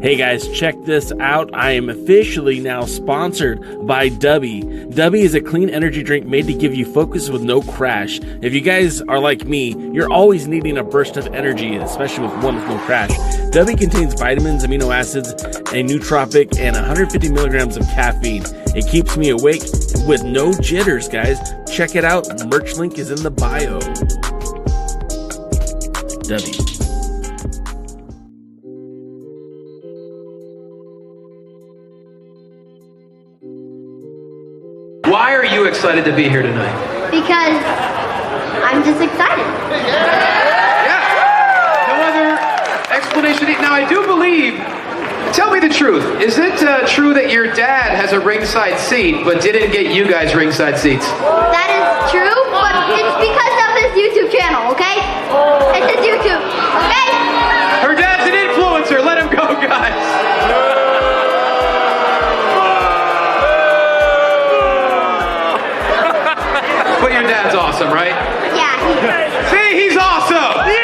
Hey guys, check this out. I am officially now sponsored by Dubby. Dubby is a clean energy drink made to give you focus with no crash. If you guys are like me, you're always needing a burst of energy, especially with one with no crash. Dubby contains vitamins, amino acids, a nootropic, and 150 milligrams of caffeine. It keeps me awake with no jitters, guys. Check it out. Merch link is in the bio. Dubby. Why are you excited to be here tonight? Because I'm just excited. Yeah. No other explanation. Now, I do believe, tell me the truth. Is it true that your dad has a ringside seat, but didn't get you guys ringside seats? That is true, but it's because of his YouTube channel, okay? It's his YouTube, okay? Her dad's an influencer. Let him go, guys. But your dad's awesome, right? Yeah. See, he's awesome! Yeah!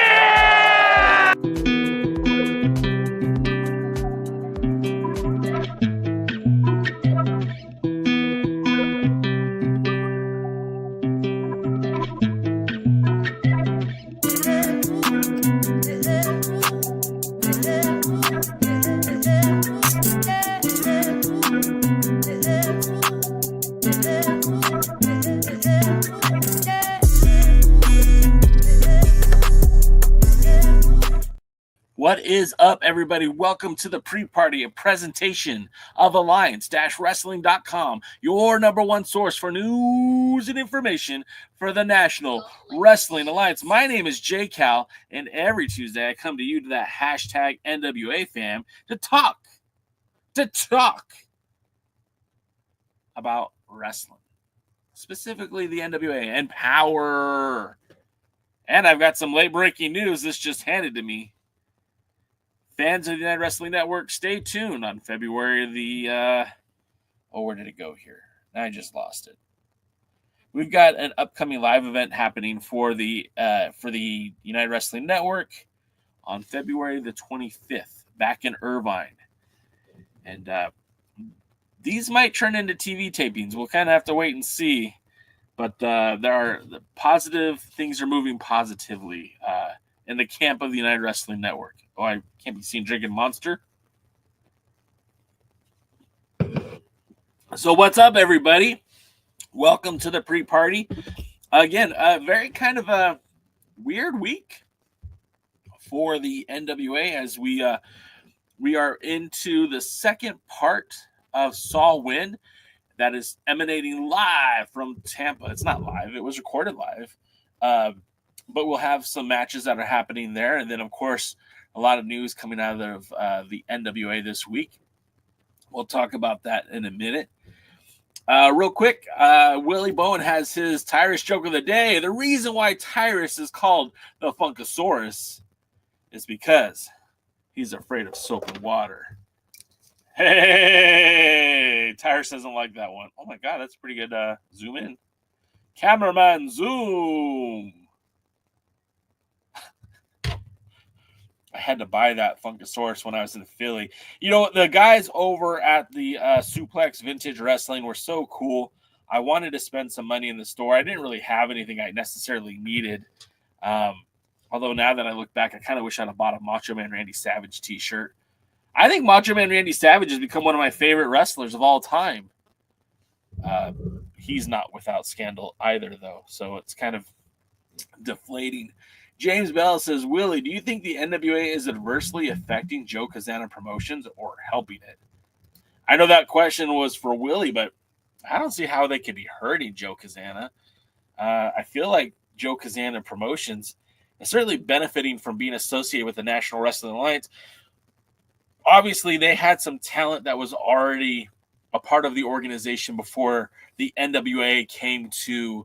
What is up, everybody? Welcome to the pre-party, a presentation of Alliance-Wrestling.com, your number one source for news and information for the National Wrestling Alliance. My name is J Cal, and every Tuesday I come to you to that hashtag NWA fam to talk about wrestling, specifically the NWA and POWERRR. And I've got some late-breaking news this just handed to me. Fans of the United Wrestling Network, stay tuned on February where did it go here? I just lost it. We've got an upcoming live event happening for the United Wrestling Network on February the 25th, back in Irvine. And these might turn into TV tapings. We'll kind of have to wait and see. But the positive things are moving positively in the camp of the United Wrestling Network. Oh, I can't be seen drinking Monster. So what's up, everybody? Welcome to the pre-party. Again, a very kind of a weird week for the NWA as we are into the second part of Saw Win that is emanating live from Tampa. It's not live. It was recorded live. But we'll have some matches that are happening there. And then, of course, a lot of news coming out of the NWA this week. We'll talk about that in a minute. Real quick, Willie Bowen has his Tyrus joke of the day. The reason why Tyrus is called the Funkasaurus is because he's afraid of soap and water. Hey, Tyrus doesn't like that one. Oh, my God, that's pretty good. Zoom in. Cameraman, zoom. I had to buy that Funkasaurus when I was in Philly. You know, the guys over at the Suplex Vintage Wrestling were so cool. I wanted to spend some money in the store. I didn't really have anything I necessarily needed. Although now that I look back, I kind of wish I'd have bought a Macho Man Randy Savage t-shirt. I think Macho Man Randy Savage has become one of my favorite wrestlers of all time. He's not without scandal either, though. So it's kind of deflating. James Bell says, Willie, do you think the NWA is adversely affecting Joe Kazana Promotions or helping it? I know that question was for Willie, but I don't see how they could be hurting Joe Kazana. I feel like Joe Kazana Promotions is certainly benefiting from being associated with the National Wrestling Alliance. Obviously, they had some talent that was already a part of the organization before the NWA came to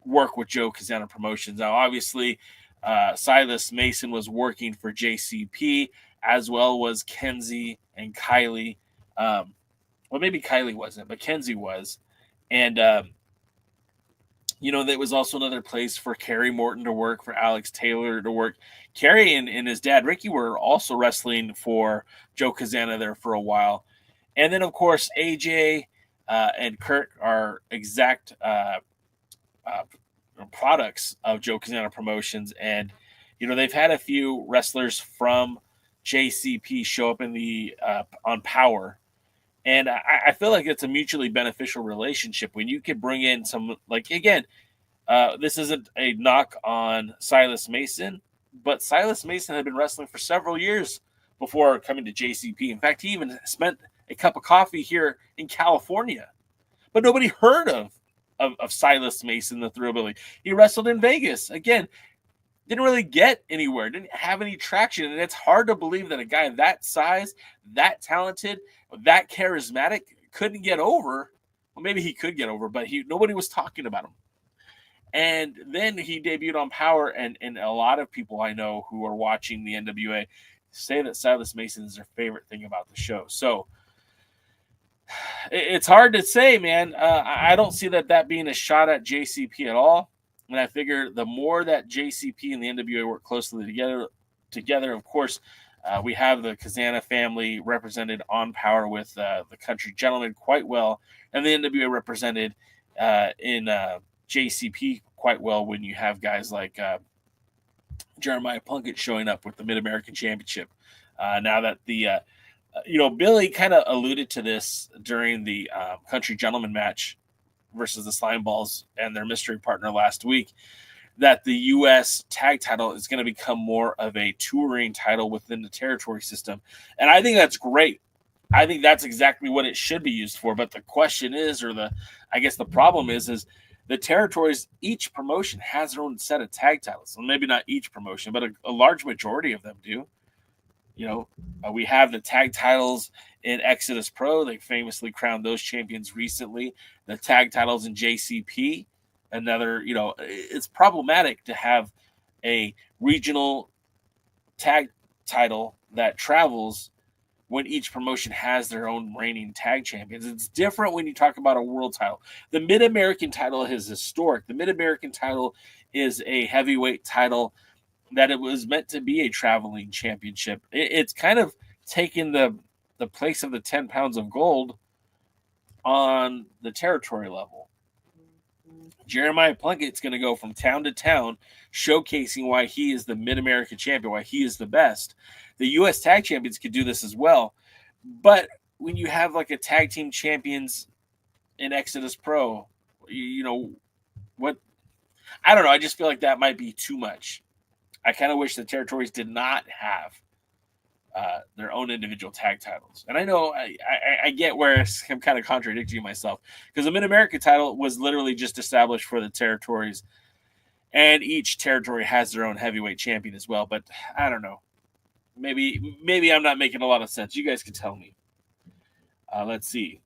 work with Joe Kazana Promotions. Now, obviously, Silas Mason was working for JCP, as well was Kenzie and Kylie. Well, maybe Kylie wasn't, but Kenzie was. And There was also another place for Kerry Morton to work, for Alex Taylor to work. Kerry and his dad, Ricky, were also wrestling for Joe Kazana there for a while. And then, of course, AJ and Kurt are exact products of Joe Kazana Promotions. And, they've had a few wrestlers from JCP show up in the on Power. And I feel like it's a mutually beneficial relationship when you can bring in some, this isn't a knock on Silas Mason, but Silas Mason had been wrestling for several years before coming to JCP. In fact, he even spent a cup of coffee here in California, but nobody heard of Silas Mason, the Thrillbilly. He wrestled in Vegas. Again, didn't really get anywhere, didn't have any traction. And it's hard to believe that a guy that size, that talented, that charismatic couldn't get over. Well, maybe he could get over, but nobody was talking about him. And then he debuted on Power, and a lot of people I know who are watching the NWA say that Silas Mason is their favorite thing about the show. So it's hard to say, man. I don't see that being a shot at JCP at all. And I figure the more that JCP and the NWA work closely together, of course, we have the Kazana family represented on Power with the Country Gentlemen quite well, and the NWA represented in JCP quite well when you have guys like Jeremiah Plunkett showing up with the Mid-American Championship. Now that the Billy kind of alluded to this during the Country Gentleman match versus the Slime Balls and their mystery partner last week, that the U.S. tag title is going to become more of a touring title within the territory system. And I think that's great. I think that's exactly what it should be used for. But the question is, I guess the problem is the territories, each promotion has their own set of tag titles. Well, maybe not each promotion, but a large majority of them do. We have the tag titles in Exodus Pro. They famously crowned those champions recently. The tag titles in JCP, it's problematic to have a regional tag title that travels when each promotion has their own reigning tag champions. It's different when you talk about a world title. The Mid-American title is historic. The Mid-American title is a heavyweight title that it was meant to be a traveling championship. It's kind of taken the place of the 10 pounds of gold on the territory level. Jeremiah Plunkett's going to go from town to town, showcasing why he is the Mid-American champion, why he is the best. The U.S. tag champions could do this as well. But when you have like a tag team champions in Exodus Pro, what? I don't know. I just feel like that might be too much. I kind of wish the territories did not have their own individual tag titles. And I know I get where I'm kind of contradicting myself, because the Mid-America title was literally just established for the territories, and each territory has their own heavyweight champion as well. But I don't know. Maybe I'm not making a lot of sense. You guys can tell me. Let's see.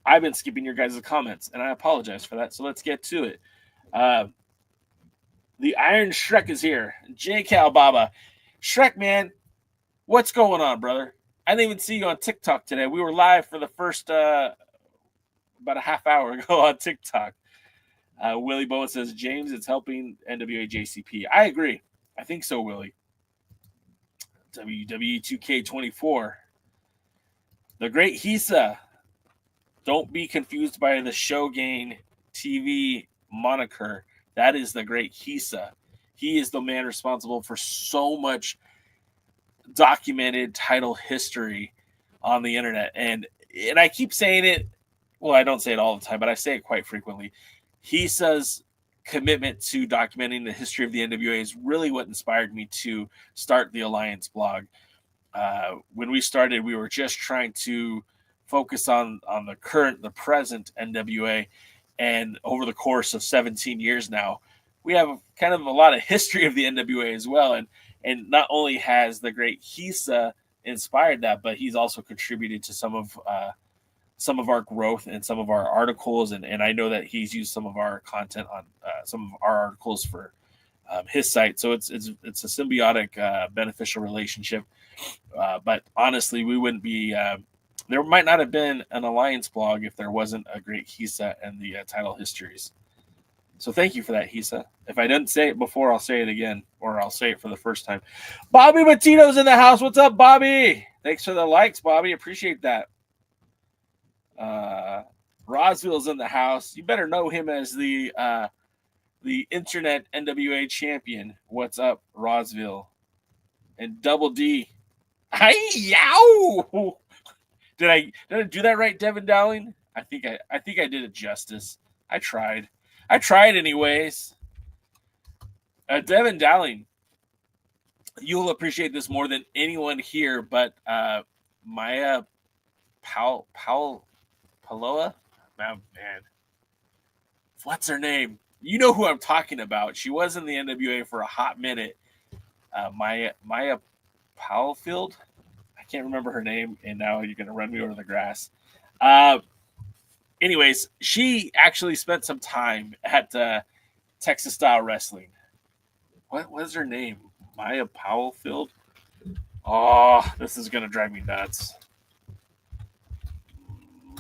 I've been skipping your guys' comments, and I apologize for that. So let's get to it. The Iron Shrek is here. J. Cal Baba. Shrek, man, what's going on, brother? I didn't even see you on TikTok today. We were live for the first about a half hour ago on TikTok. Willie Bowen says, James, it's helping NWA JCP. I agree. I think so, Willie. WWE 2K24. The Great Hisa. Don't be confused by the Shogun TV moniker. That is the Great Hisa. He is the man responsible for so much documented title history on the internet. And I keep saying it. Well, I don't say it all the time, but I say it quite frequently. Hisa's commitment to documenting the history of the NWA is really what inspired me to start the Alliance blog. When we started, we were just trying to focus on the present NWA. And over the course of 17 years now, we have kind of a lot of history of the NWA as well. And not only has the Great Hisa inspired that, but he's also contributed to some of our growth and some of our articles. And I know that he's used some of our content on some of our articles for his site. So it's a symbiotic, beneficial relationship. But honestly, we wouldn't be there might not have been an Alliance blog if there wasn't a Great Hisa and the title histories. So thank you for that, Hisa. If I didn't say it before, I'll say it again, or I'll say it for the first time. Bobby Matino's in the house. What's up, Bobby? Thanks for the likes, Bobby. Appreciate that. Roswell's in the house. You better know him as the internet NWA champion. What's up, Roswell? And Double D. Hi, yow! Did I do that right, Devin Dowling? I think I did it justice. I tried anyways. Devin Dowling, you'll appreciate this more than anyone here, but Maya Paloa? Man, what's her name? You know who I'm talking about. She was in the NWA for a hot minute. Maya Powellfield? I can't remember her name, and now you're going to run me over the grass. Anyways, she actually spent some time at Texas Style Wrestling. What was her name? Maya Powellfield? Oh, this is going to drive me nuts.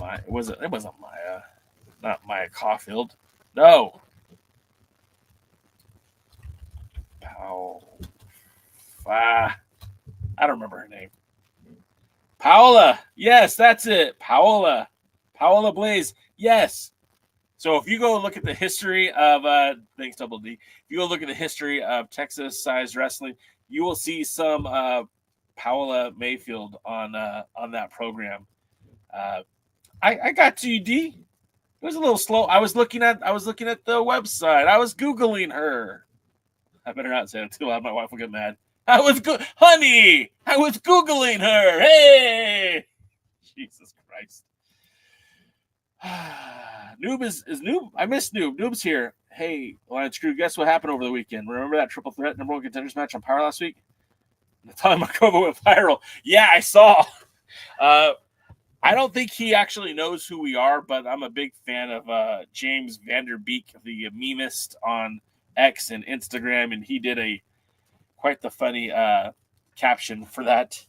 It wasn't Maya. Not Maya Caulfield. No. I don't remember her name. Paola. Yes, that's it. Paola Blaze. Yes. So if you go look at the history of thanks Double D, if you go look at the history of Texas Size Wrestling, you will see some Paola Mayfield on that program. I got to you, D. It was a little slow. I was looking at the website. I was Googling her. I better not say it too loud. My wife will get mad. Honey, I was Googling her. Hey, Jesus Christ. Noob is Noob. I miss Noob. Noob's here. Hey, Lance Crew, guess what happened over the weekend? Remember that triple threat number one contenders match on Power last week? Natalia Markova went viral. Yeah, I saw. I don't think he actually knows who we are, but I'm a big fan of James Vanderbeek, the memist on X and Instagram, and he did quite the funny caption for that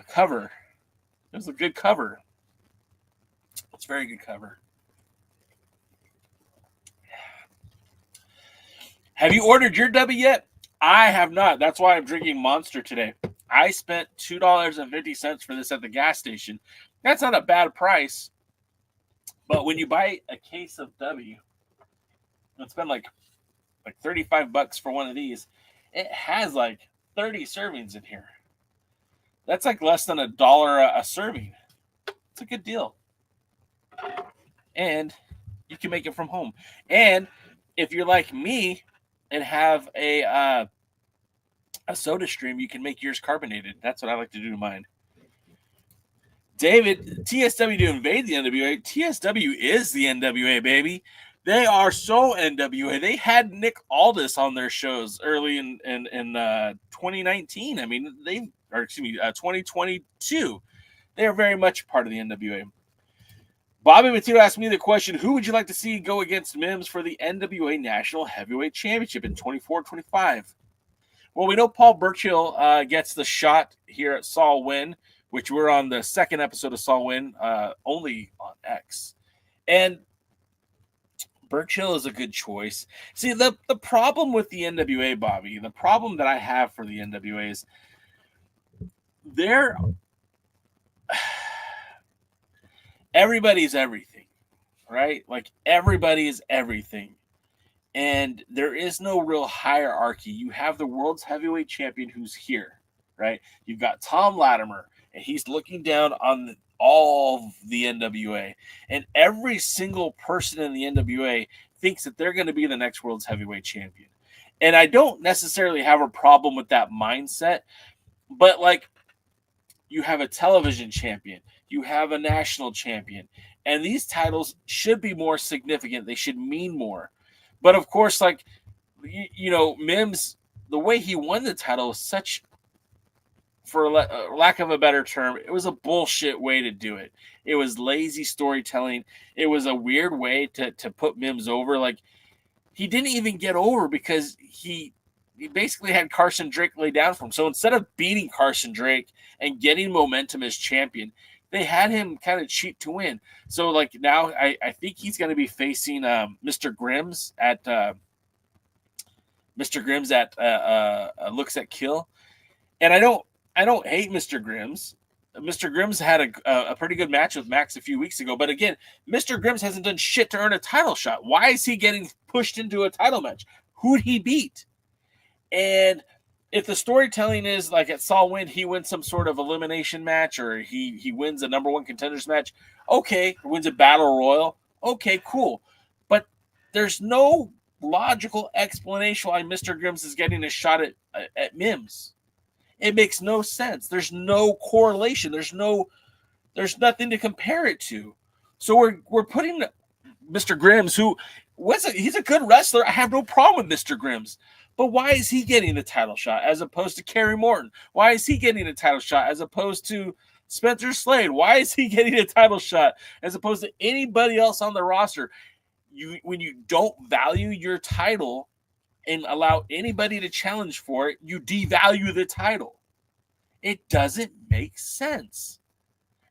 cover. It was a good cover. It's a very good cover. Have you ordered your W yet? I have not. That's why I'm drinking Monster today. I spent $2.50 for this at the gas station. That's not a bad price. But when you buy a case of W, it's been like $35 for one of these. It has like 30 servings in here. That's like less than $1 a serving. It's a good deal. And you can make it from home. And if you're like me and have a soda stream, you can make yours carbonated. That's what I like to do to mine. David, TSW to invade the NWA. TSW is the NWA, baby. They are so NWA. They had Nick Aldis on their shows early in 2019. I mean, 2022. They are very much part of the NWA. Bobby Mateo asked me the question, who would you like to see go against Mims for the NWA National Heavyweight Championship in 24-25? Well, we know Paul Burchill gets the shot here at Saul Win, which we're on the second episode of Saul Win, only on X. And Burchill is a good choice. See, the problem with the NWA, Bobby, the problem that I have for the NWA is everybody's everything, right? Like, everybody is everything. And there is no real hierarchy. You have the world's heavyweight champion who's here, right? You've got Tom Latimer, and he's looking down on all of the NWA. And every single person in the NWA thinks that they're going to be the next world's heavyweight champion. And I don't necessarily have a problem with that mindset, but like, you have a television champion, you have a national champion, and these titles should be more significant. They should mean more. But of course, like, you know, Mims, the way he won the title was such, for lack of a better term, it was a bullshit way to do it. It was lazy storytelling. It was a weird way to put Mims over. Like, he didn't even get over because he basically had Carson Drake lay down for him. So instead of beating Carson Drake and getting momentum as champion, they had him kind of cheat to win. So like now I think he's going to be facing Mr. Grimm's at Looks at Kill. And I don't hate Mr. Grimm's. Mr. Grimm's had a pretty good match with Max a few weeks ago. But again, Mr. Grimm's hasn't done shit to earn a title shot. Why is he getting pushed into a title match? Who'd he beat? And if the storytelling is like at Saul Win, he wins some sort of elimination match, or he wins a number one contenders match, okay, wins a battle royal, okay, cool. But there's no logical explanation why Mr. Grimm's is getting a shot at Mims. It makes no sense. There's no correlation. There's nothing to compare it to. So we're putting Mr. Grimm's, he's a good wrestler. I have no problem with Mr. Grimm's. But why is he getting the title shot as opposed to Kerry Morton? Why is he getting a title shot as opposed to Spencer Slade? Why is he getting a title shot as opposed to anybody else on the roster? When you don't value your title and allow anybody to challenge for it, you devalue the title. It doesn't make sense.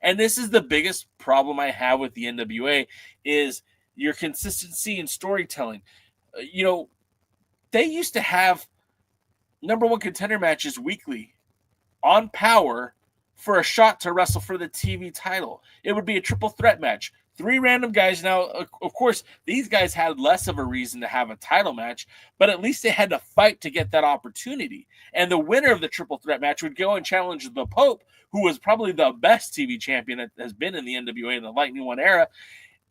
And this is the biggest problem I have with the NWA is your consistency in storytelling. They used to have number one contender matches weekly on Power for a shot to wrestle for the TV title. It would be a triple threat match. 3 random guys. Now, of course, these guys had less of a reason to have a title match, but at least they had to fight to get that opportunity. And the winner of the triple threat match would go and challenge the Pope, who was probably the best TV champion that has been in the NWA in the Lightning One era.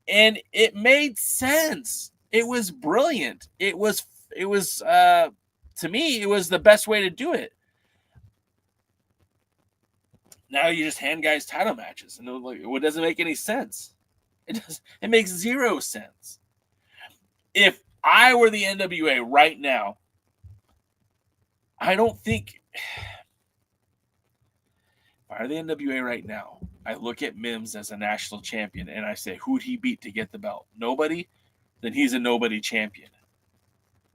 And it made sense. It was brilliant. It was to me, it was the best way to do it. Now you just hand guys title matches, and it doesn't make any sense. It makes zero sense. If I were the NWA right now, I don't think. If I were the NWA right now, I look at Mims as a national champion, and I say, who'd he beat to get the belt? Nobody? Then he's a nobody champion.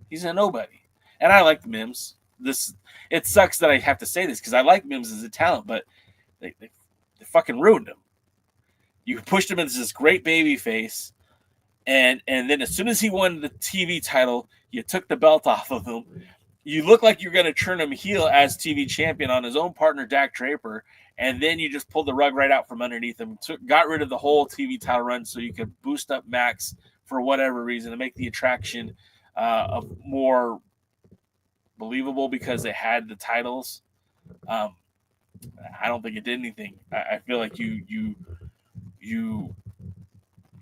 He's a nobody. And I like Mims. It sucks that I have to say this because I like Mims as a talent, but they fucking ruined him. You pushed him into this great baby face, and then as soon as he won the TV title, you took the belt off of him. You look like you're going to turn him heel as TV champion on his own partner, Dak Draper, and then you just pulled the rug right out from underneath him, got rid of the whole TV title run so you could boost up Max for whatever reason to make the attraction of more believable because they had the titles. I don't think it did anything. I feel like you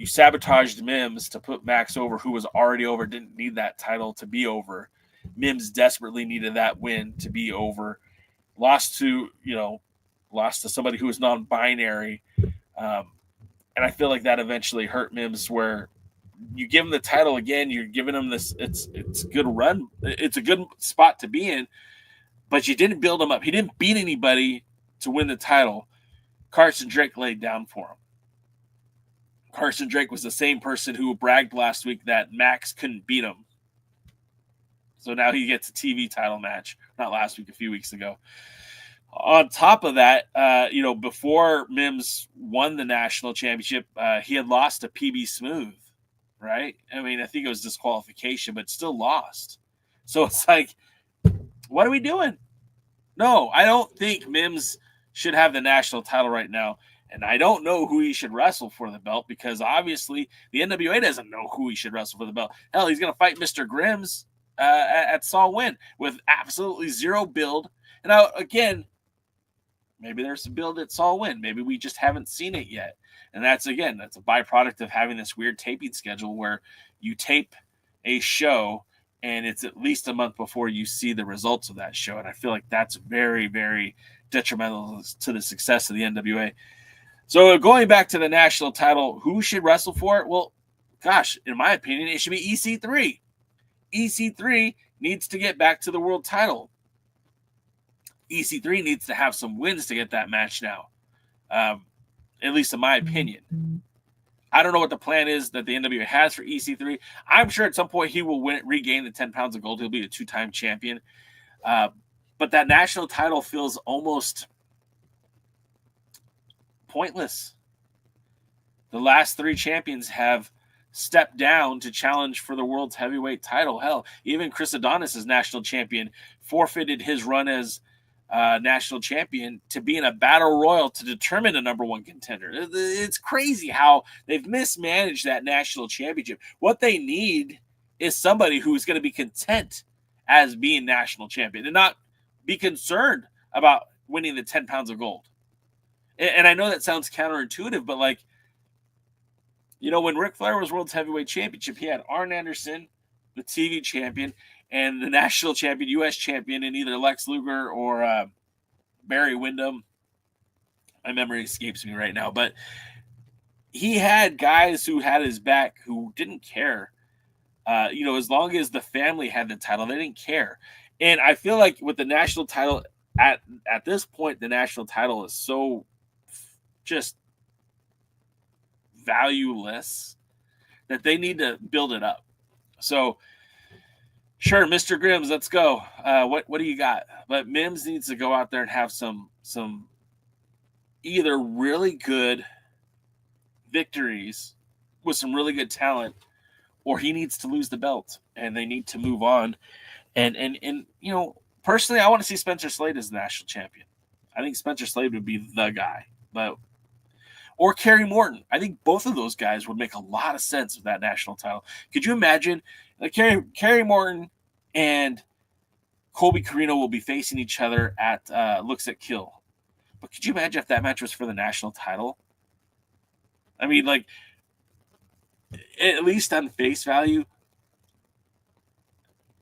sabotaged Mims to put Max over, who was already over, didn't need that title to be over. Mims desperately needed that win to be over. Lost to somebody who was non-binary. And I feel like that eventually hurt Mims, where you give him the title again, you're giving him this, it's a good run. It's a good spot to be in, but you didn't build him up. He didn't beat anybody to win the title. Carson Drake laid down for him. Carson Drake was the same person who bragged last week that Max couldn't beat him. So now he gets a TV title match. Not last week, a few weeks ago. On top of that, before Mims won the national championship, he had lost to PB Smooth, right? I mean, I think it was disqualification, but still lost. So it's like, what are we doing? No, I don't think Mims should have the national title right now. And I don't know who he should wrestle for the belt because obviously the NWA doesn't know who he should wrestle for the belt. Hell, he's going to fight Mr. Grimm's at Saul Win with absolutely zero build. And now, again, maybe there's some build at Saul Win. Maybe we just haven't seen it yet. And that's a byproduct of having this weird taping schedule where you tape a show and it's at least a month before you see the results of that show. And I feel like that's very, very detrimental to the success of the NWA. So going back to the national title, who should wrestle for it? Well, gosh, in my opinion, it should be EC3. EC3 needs to get back to the world title. EC3 needs to have some wins to get that match now, at least in my opinion. I don't know what the plan is that the NWA has for EC3. I'm sure at some point he will regain the 10 pounds of gold. He'll be a 2-time champion. But that national title feels almost pointless. The last 3 champions have stepped down to challenge for the world's heavyweight title. Hell, even Chris Adonis as national champion forfeited his run as national champion to be in a battle royal to determine a number 1 contender. It's crazy how they've mismanaged that national championship. What they need is somebody who's going to be content as being national champion and not be concerned about winning the 10 pounds of gold. And I know that sounds counterintuitive, but like, you know, when Ric Flair was world's heavyweight championship, he had Arn Anderson, the TV champion, and the national champion, U.S. champion, in either Lex Luger or Barry Windham. My memory escapes me right now, but he had guys who had his back who didn't care. You know, as long as the family had the title, they didn't care. And I feel like with the national title, at this point, the national title is so just valueless that they need to build it up. So, sure, Mr. Grims, let's go. What do you got? But Mims needs to go out there and have some either really good victories with some really good talent, or he needs to lose the belt and they need to move on. And you know, personally, I want to see Spencer Slade as the national champion. I think Spencer Slade would be the guy, or Kerry Morton. I think both of those guys would make a lot of sense with that national title. Could you imagine Kerry Morton and Colby Corino will be facing each other at Looks at Kill? But could you imagine if that match was for the national title? I mean, like, at least on face value,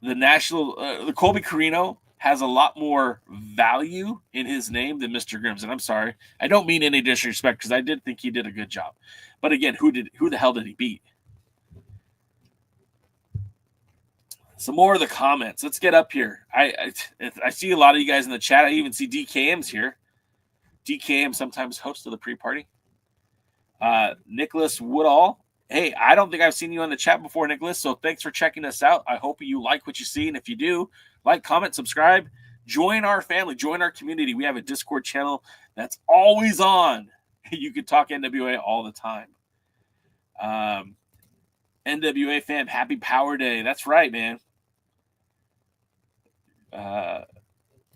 the Colby Corino has a lot more value in his name than Mr. Grims. And I'm sorry, I don't mean any disrespect because I did think he did a good job. But again, who the hell did he beat? Some more of the comments. Let's get up here. I see a lot of you guys in the chat. I even see DKM's here. DKM sometimes host of the pre-party. Nicholas Woodall. Hey, I don't think I've seen you on the chat before, Nicholas, so thanks for checking us out. I hope you like what you see, and if you do, like, comment, subscribe, join our family, join our community. We have a Discord channel that's always on. You can talk NWA all the time. NWA fam, happy Power Day. That's right, man.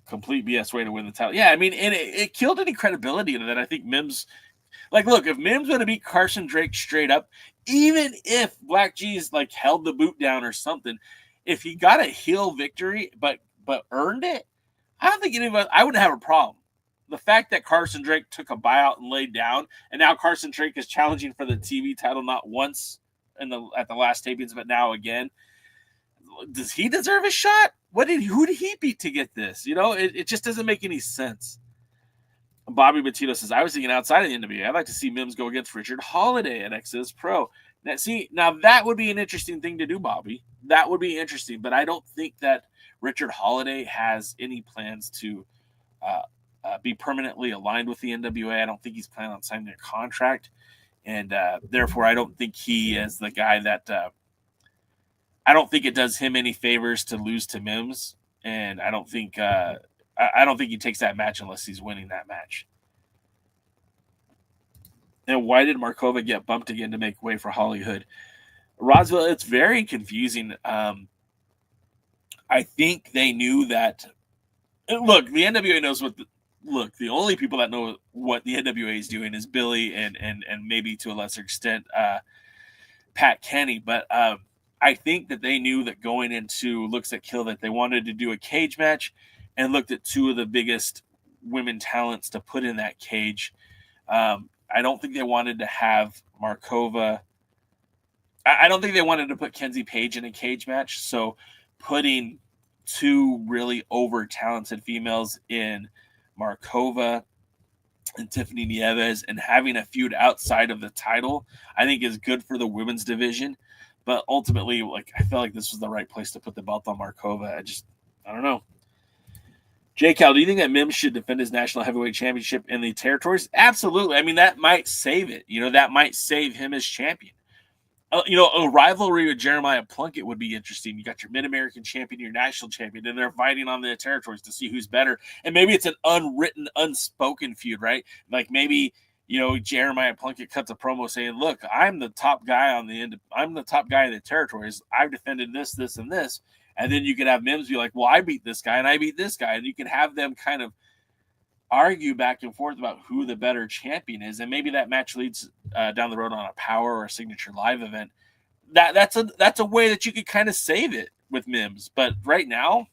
Complete BS way to win the title. Yeah, I mean, and it killed any credibility that I think Mims. Like, look, if Mims would have beat Carson Drake straight up, even if Black G's like held the boot down or something, if he got a heel victory but earned it, I don't think any of us, I wouldn't have a problem. The fact that Carson Drake took a buyout and laid down, and now Carson Drake is challenging for the TV title not once at the last tapings, but now again. Does he deserve a shot? Who did he beat to get this? You know, it just doesn't make any sense. Bobby Bettino says, I was thinking outside of the NWA. I'd like to see Mims go against Richard Holiday at Exodus Pro. Now that would be an interesting thing to do, Bobby. That would be interesting, but I don't think that Richard Holiday has any plans to be permanently aligned with the NWA. I don't think he's planning on signing a contract, and therefore I don't think he is the guy that I don't think it does him any favors to lose to Mims, and I don't think he takes that match unless he's winning that match. And why did Markova get bumped again to make way for Hollywood? Roswell, it's very confusing. I think they knew that. Look, the NWA knows the only people that know what the NWA is doing is Billy and maybe to a lesser extent Pat Kenny. But I think that they knew that going into Looks at Kill that they wanted to do a cage match and looked at two of the biggest women talents to put in that cage. I don't think they wanted to have Markova. I don't think they wanted to put Kenzie Page in a cage match. So putting two really over-talented females in Markova and Tiffany Nieves and having a feud outside of the title, I think is good for the women's division. But ultimately, I felt like this was the right place to put the belt on Markova. I don't know. J. Cal, do you think that Mims should defend his national heavyweight championship in the territories? Absolutely. I mean, that might save it. That might save him as champion. A rivalry with Jeremiah Plunkett would be interesting. You got your Mid-American champion, your national champion, and they're fighting on the territories to see who's better. And maybe it's an unwritten, unspoken feud, right? Like maybe Jeremiah Plunkett cuts a promo saying, "Look, I'm the top guy on the end. I'm the top guy in the territories. I've defended this, this, and this." And then you could have Mims be like, "Well, I beat this guy and I beat this guy," and you can have them kind of argue back and forth about who the better champion is, and maybe that match leads down the road on a Power or a Signature Live event. That's a way that you could kind of save it with Mims. But right now,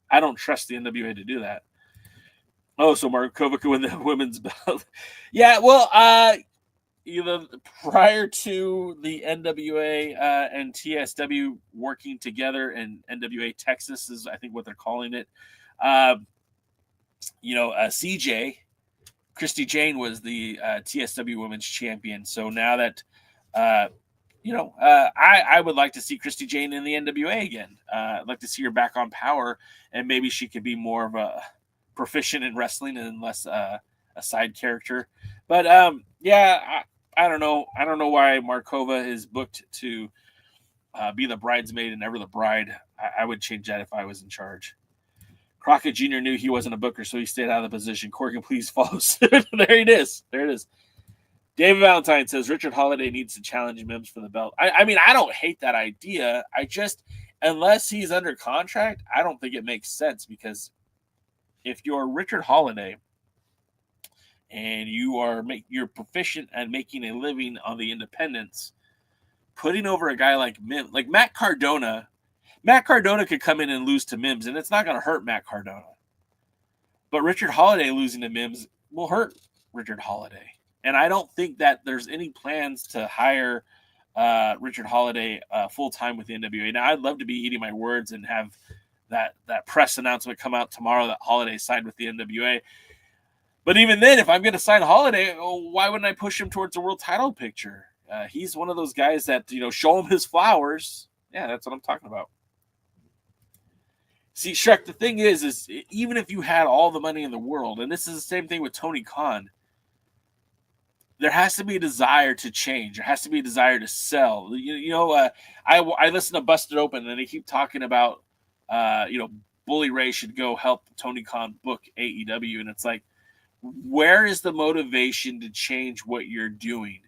I don't trust the NWA to do that. Oh, so Markova could win the women's belt. Yeah, well, prior to the NWA and TSW working together, and NWA Texas is, I think, what they're calling it. CJ, Christy Jane was the TSW Women's Champion. So now that, I would like to see Christy Jane in the NWA again. I'd like to see her back on Power, and maybe she could be more of a proficient in wrestling and less a side character. But I don't know. I don't know why Markova is booked to be the bridesmaid and never the bride. I would change that if I was in charge. Crockett Jr. knew he wasn't a booker, so he stayed out of the position. Corgan, please follow suit. There it is. David Valentine says Richard Holiday needs to challenge Mims for the belt. I mean, I don't hate that idea. I just, unless he's under contract, I don't think it makes sense, because if you're Richard Holiday and you're proficient at making a living on the independents, putting over a guy like Mims, like Matt Cardona could come in and lose to Mims, and it's not going to hurt Matt Cardona. But Richard Holiday losing to Mims will hurt Richard Holiday. And I don't think that there's any plans to hire Richard Holiday full-time with the NWA. Now, I'd love to be eating my words and have that press announcement come out tomorrow that Holiday signed with the NWA. But even then, if I'm going to sign Holiday, why wouldn't I push him towards a world title picture? He's one of those guys that, show him his flowers. Yeah, that's what I'm talking about. See, Shrek, the thing is even if you had all the money in the world, and this is the same thing with Tony Khan, there has to be a desire to change. There has to be a desire to sell. I listen to Busted Open, and they keep talking about, Bully Ray should go help Tony Khan book AEW. And it's like, where is the motivation to change what you're doing?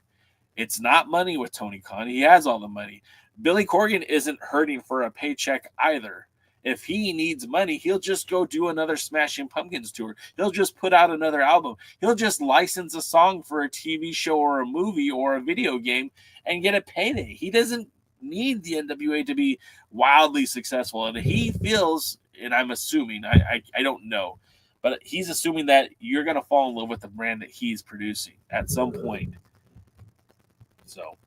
It's not money with Tony Khan. He has all the money. Billy Corgan isn't hurting for a paycheck either. If he needs money, he'll just go do another Smashing Pumpkins tour. He'll just put out another album. He'll just license a song for a TV show or a movie or a video game and get a payday. He doesn't need the NWA to be wildly successful. And he feels, and I'm assuming, I don't know, but he's assuming that you're going to fall in love with the brand that he's producing at some point. So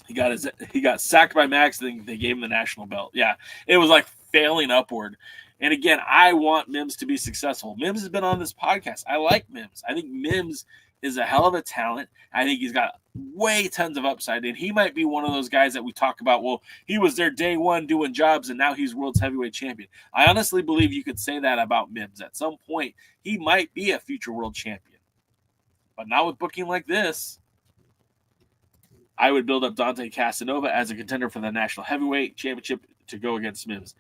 he got sacked by Max, then they gave him the national belt. Yeah, it was like failing upward. And again, I want Mims to be successful. Mims has been on this podcast. I like Mims. I think Mims is a hell of a talent. I think he's got way tons of upside. And he might be one of those guys that we talk about, well, he was there day one doing jobs, and now he's world's heavyweight champion. I honestly believe you could say that about Mims. At some point, he might be a future world champion. But not with booking like this. I would build up Dante Casanova as a contender for the National Heavyweight Championship to go against Mims.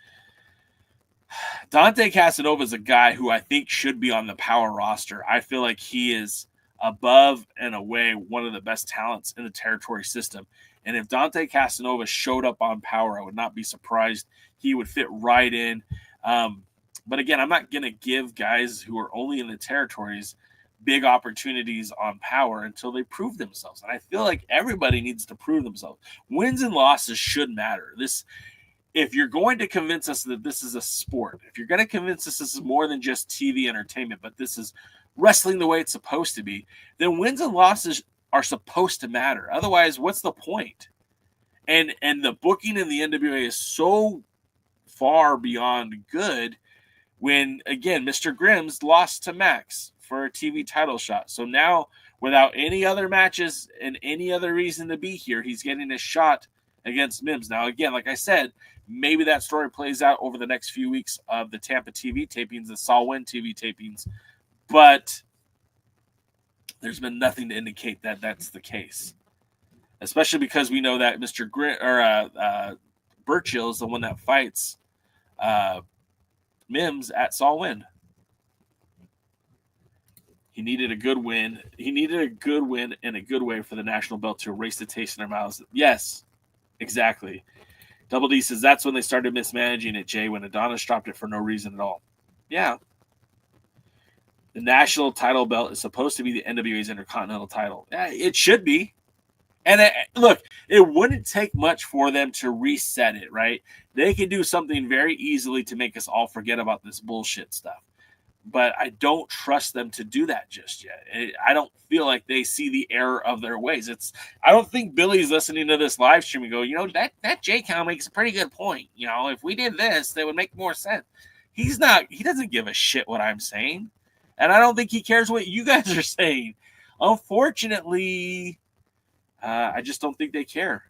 Dante Casanova is a guy who I think should be on the Power roster. I feel like he is above and away one of the best talents in the territory system. And if Dante Casanova showed up on Power, I would not be surprised. He would fit right in. But again, I'm not going to give guys who are only in the territories big opportunities on Power until they prove themselves. And I feel like everybody needs to prove themselves. Wins and losses should matter. If you're going to convince us that this is a sport, if you're going to convince us this is more than just TV entertainment, but this is wrestling the way it's supposed to be, then wins and losses are supposed to matter. Otherwise, what's the point? And the booking in the NWA is so far beyond good when, again, Mr. Grimm's lost to Max for a TV title shot. So now, without any other matches and any other reason to be here, he's getting a shot against Mims. Now, again, like I said, maybe that story plays out over the next few weeks of the Tampa TV tapings, the Saw Win TV tapings, but there's been nothing to indicate that that's the case. Especially because we know that Mr. Burchill is the one that fights Mims at Saw Win. He needed a good win. He needed a good win in a good way for the national belt to erase the taste in their mouths. Yes, exactly. Double D says that's when they started mismanaging it, Jay, when Adonis dropped it for no reason at all. Yeah. The national title belt is supposed to be the NWA's Intercontinental title. Yeah, it should be. And look, it wouldn't take much for them to reset it, right? They can do something very easily to make us all forget about this bullshit stuff. But I don't trust them to do that just yet. I don't feel like they see the error of their ways. I don't think Billy's listening to this live stream and go, that J-Cow makes a pretty good point. If we did this, they would make more sense. He doesn't give a shit what I'm saying. And I don't think he cares what you guys are saying. Unfortunately, I just don't think they care.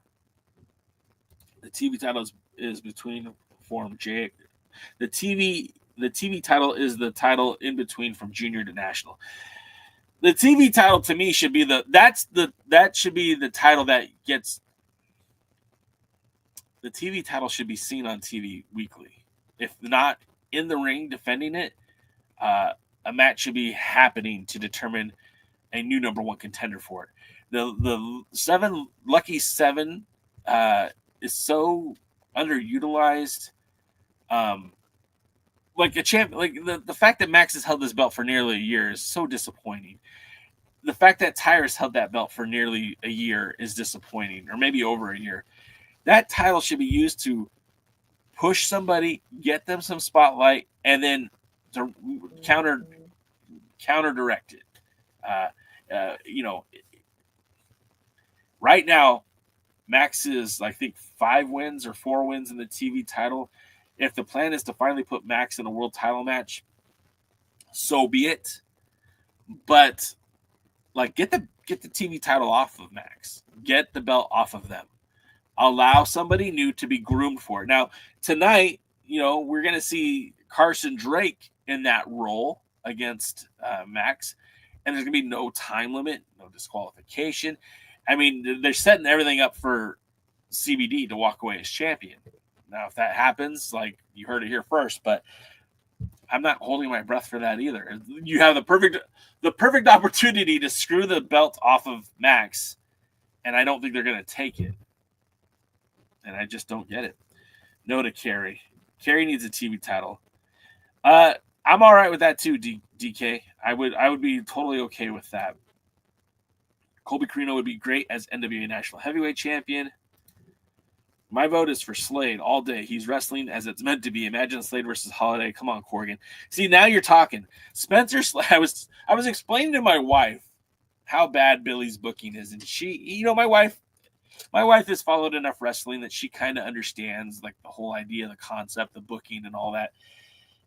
The TV title is between form J. The TV title is the title in between from junior to national. The TV title to me should be that should be the title that gets. The TV title should be seen on TV weekly. If not in the ring defending it, a match should be happening to determine a new number one contender for it. The Lucky Seven is so underutilized. Like a champ, like the fact that Max has held this belt for nearly a year is so disappointing. The fact that Tyrus held that belt for nearly a year is disappointing, or maybe over a year. That title should be used to push somebody, get them some spotlight, and then to counter direct it. Right now, Max is, I think, 5 wins or 4 wins in the TV title. If the plan is to finally put Max in a world title match, so be it. But get the TV title off of Max. Get the belt off of them. Allow somebody new to be groomed for it. Now, tonight, we're going to see Carson Drake in that role against Max. And there's going to be no time limit, no disqualification. I mean, they're setting everything up for CBD to walk away as champion. Now, if that happens, you heard it here first, but I'm not holding my breath for that either. You have the perfect opportunity to screw the belt off of Max, and I don't think they're going to take it. And I just don't get it. No to Kerry. Kerry needs a TV title. I'm all right with that too, DK. I would be totally okay with that. Colby Corino would be great as NWA National Heavyweight Champion. My vote is for Slade all day. He's wrestling as it's meant to be. Imagine Slade versus Holiday. Come on, Corrigan. See, now you're talking. Spencer Slade. I was explaining to my wife how bad Billy's booking is, and she, my wife has followed enough wrestling that she kind of understands the whole idea, the concept, the booking, and all that.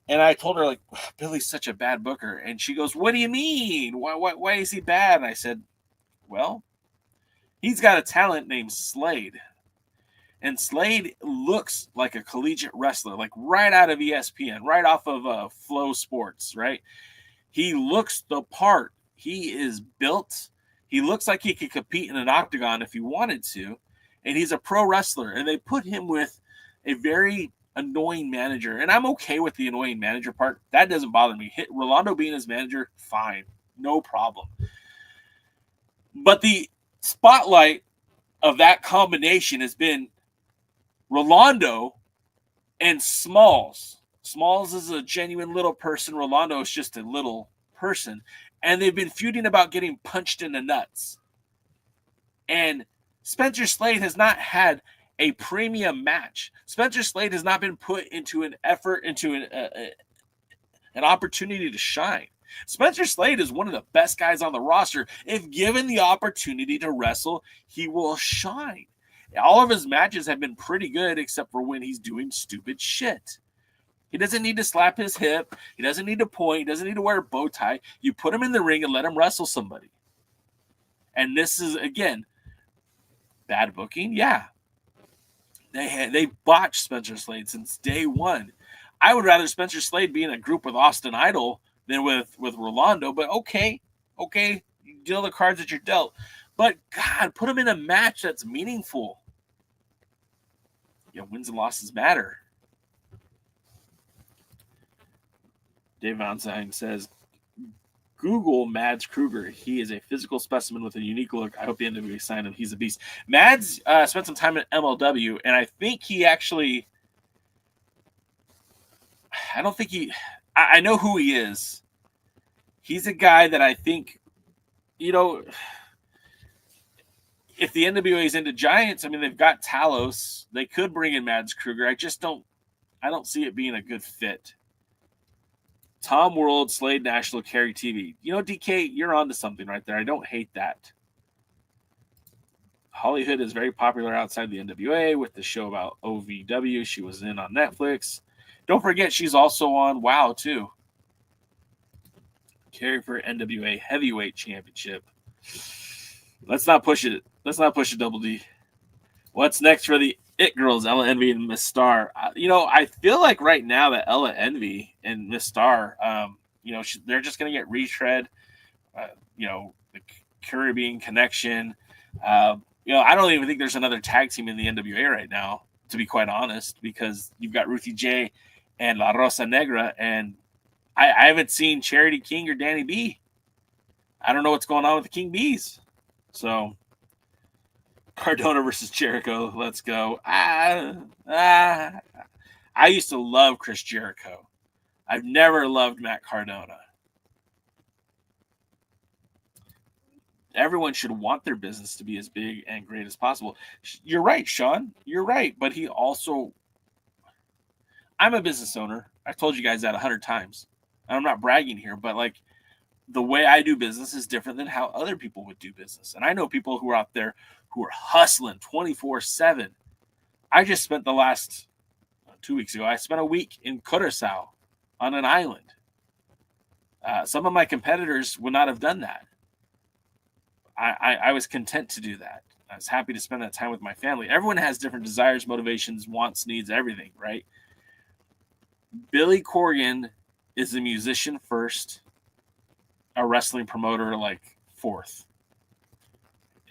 And I told her Billy's such a bad booker, and she goes, "What do you mean? Why is he bad?" And I said, "Well, he's got a talent named Slade." And Slade looks like a collegiate wrestler, right out of ESPN, right off of Flow Sports, right? He looks the part. He is built. He looks like he could compete in an octagon if he wanted to. And he's a pro wrestler. And they put him with a very annoying manager. And I'm okay with the annoying manager part. That doesn't bother me. Rolando being his manager, fine. No problem. But the spotlight of that combination has been Rolando and Smalls. Smalls is a genuine little person. Rolando is just a little person. And they've been feuding about getting punched in the nuts. And Spencer Slade has not had a premium match. Spencer Slade has not been put into an effort, into an opportunity to shine. Spencer Slade is one of the best guys on the roster. If given the opportunity to wrestle, he will shine. All of his matches have been pretty good, except for when he's doing stupid shit. He doesn't need to slap his hip. He doesn't need to point. He doesn't need to wear a bow tie. You put him in the ring and let him wrestle somebody. And this is, again, bad booking. Yeah. They botched Spencer Slade since day one. I would rather Spencer Slade be in a group with Austin Idol than with Rolando. But okay, you deal the cards that you're dealt. But, God, put him in a match that's meaningful. Wins and losses matter. Dave Valentine says, Google Mads Kruger. He is a physical specimen with a unique look. I hope the NWA signed him. He's a beast. Mads spent some time at MLW, and I think he actually... I don't think he... I know who he is. He's a guy that I think, you know, if the NWA is into giants, I mean, they've got Talos. They could bring in Mads Kruger. I don't see it being a good fit. Tom World, Slade National, Kerry TV. You know, DK, you're onto something right there. I don't hate that. Holly Hood is very popular outside the NWA with the show about OVW. She was in on Netflix. Don't forget, she's also on WOW, too. Kerry for NWA Heavyweight Championship. Let's not push it. Let's not push it, Double D. What's next for the It Girls, Ella Envy and Miss Star? You know, I feel like right now that Ella Envy and Miss Star, you know, they're just going to get retread. You know, the Caribbean connection. You know, I don't even think there's another tag team in the NWA right now, to be quite honest, because you've got Ruthie J and La Rosa Negra, and I haven't seen Charity King or Danny B. I don't know what's going on with the King Bees. So, Cardona versus Jericho. Let's go. I used to love Chris Jericho. I've never loved Matt Cardona. Everyone should want their business to be as big and great as possible. You're right, Sean. You're right. But he also... I'm a business owner. I've told you guys that 100 times. I'm not bragging here, but like the way I do business is different than how other people would do business. And I know people who are out there who are hustling 24/7. I just spent the last 2 weeks ago, I spent a week in Curacao on an island. Some of my competitors would not have done that. I was content to do that. I was happy to spend that time with my family. Everyone has different desires, motivations, wants, needs, everything, right? Billy Corgan is a musician first, a wrestling promoter like fourth.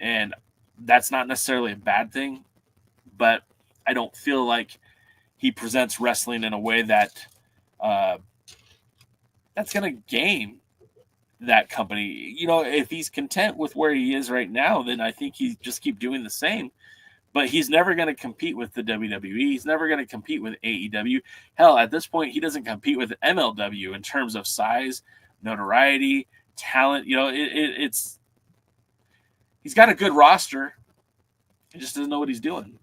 And that's not necessarily a bad thing, but I don't feel like he presents wrestling in a way that that's going to game that company. You know, if he's content with where he is right now, then I think he just keep doing the same. But he's never going to compete with the WWE. He's never going to compete with AEW. Hell, at this point, he doesn't compete with MLW in terms of size, notoriety, talent. You know, it's he's got a good roster. He just doesn't know what he's doing.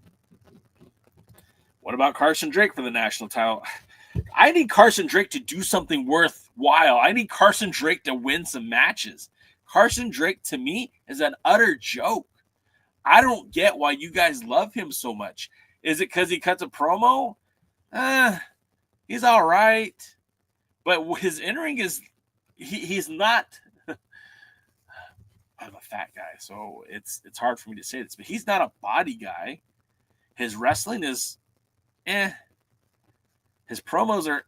What about Carson Drake for the national title? I need Carson Drake to do something worthwhile. I need Carson Drake to win some matches. Carson Drake, to me, is an utter joke. I don't get why you guys love him so much. Is it because he cuts a promo? He's all right. But his in-ring is... He's not... I'm a fat guy, so it's hard for me to say this, but he's not a body guy. His wrestling is... His promos are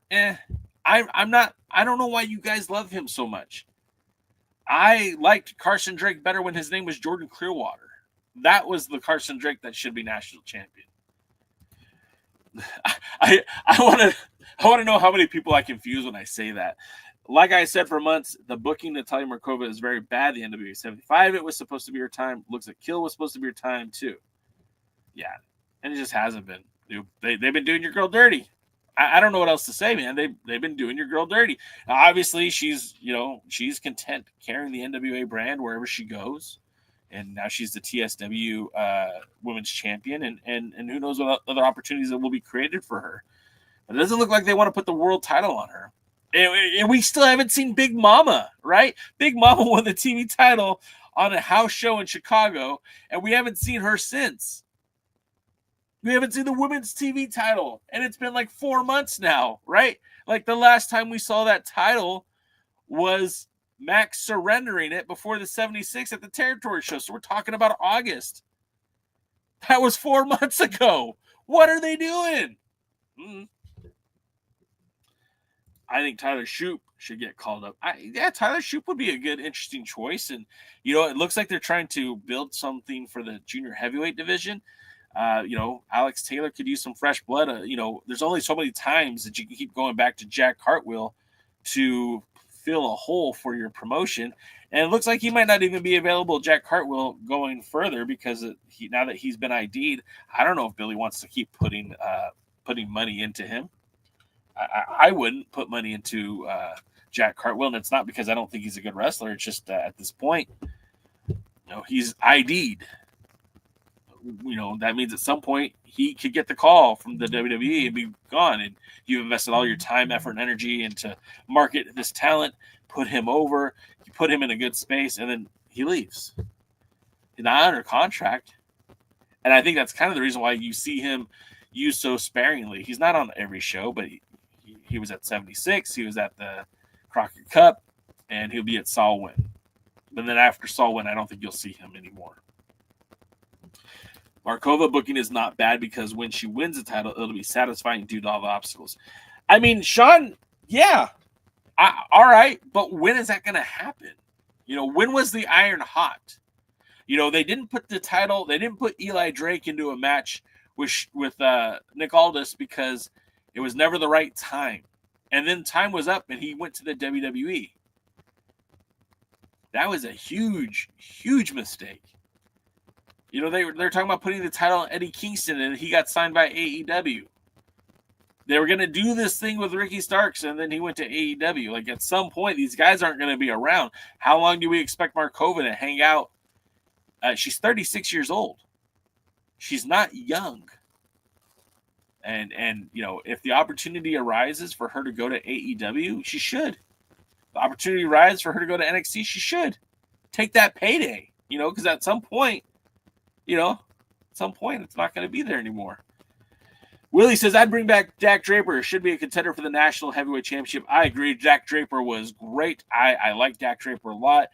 I don't know why you guys love him so much. I liked Carson Drake better when his name was Jordan Clearwater. That was the Carson Drake that should be national champion. I want to know how many people I confuse when I say that. Like I said for months, the booking Natalia Markova is very bad. The NWA 75, it was supposed to be her time. Looks like Kill was supposed to be her time too. Yeah, and it just hasn't been. They've been doing your girl dirty. I don't know what else to say, man. They've been doing your girl dirty. Obviously, she's content carrying the NWA brand wherever she goes, and now she's the TSW Women's Champion, and who knows what other opportunities that will be created for her. But it doesn't look like they want to put the world title on her, and we still haven't seen Big Mama, right? Big Mama won the TV title on a house show in Chicago, and we haven't seen her since. We haven't seen the women's TV title, and it's been like 4 months now, right? Like the last time we saw that title was Max surrendering it before the 76 at the territory show. So we're talking about August. That was 4 months ago. What are they doing? I think Tyler Shoup should get called up. Tyler Shoup would be a good, interesting choice. And, it looks like they're trying to build something for the junior heavyweight division. Alex Taylor could use some fresh blood. There's only so many times that you can keep going back to Jack Cartwheel to fill a hole for your promotion. And it looks like he might not even be available, Jack Cartwheel, going further, because now that he's been ID'd, I don't know if Billy wants to keep putting money into him. I wouldn't put money into Jack Cartwheel, and it's not because I don't think he's a good wrestler. It's just at this point, he's ID'd. That means at some point he could get the call from the WWE and be gone. And you've invested all your time, effort, and energy into market this talent, put him over, you put him in a good space, and then he leaves. He's not under contract. And I think that's kind of the reason why you see him used so sparingly. He's not on every show, but he was at 76. He was at the Crockett Cup, and he'll be at Salwin. But then after Salwin, I don't think you'll see him anymore. Markova booking is not bad because when she wins the title, it'll be satisfying due to all the obstacles. I mean, Sean, yeah, all right, but when is that going to happen? When was the iron hot? They didn't put the title, they didn't put Eli Drake into a match with Nick Aldis because it was never the right time. And then time was up and he went to the WWE. That was a huge, huge mistake. They're talking about putting the title on Eddie Kingston, and he got signed by AEW. They were going to do this thing with Ricky Starks, and then he went to AEW. Like, at some point, these guys aren't going to be around. How long do we expect Markova to hang out? She's 36 years old. She's not young. And if the opportunity arises for her to go to AEW, she should. The opportunity arises for her to go to NXT, she should. Take that payday, because at some point, it's not going to be there anymore. Willie says, I'd bring back Jack Draper. Should be a contender for the National Heavyweight Championship. I agree. Jack Draper was great. I like Jack Draper a lot.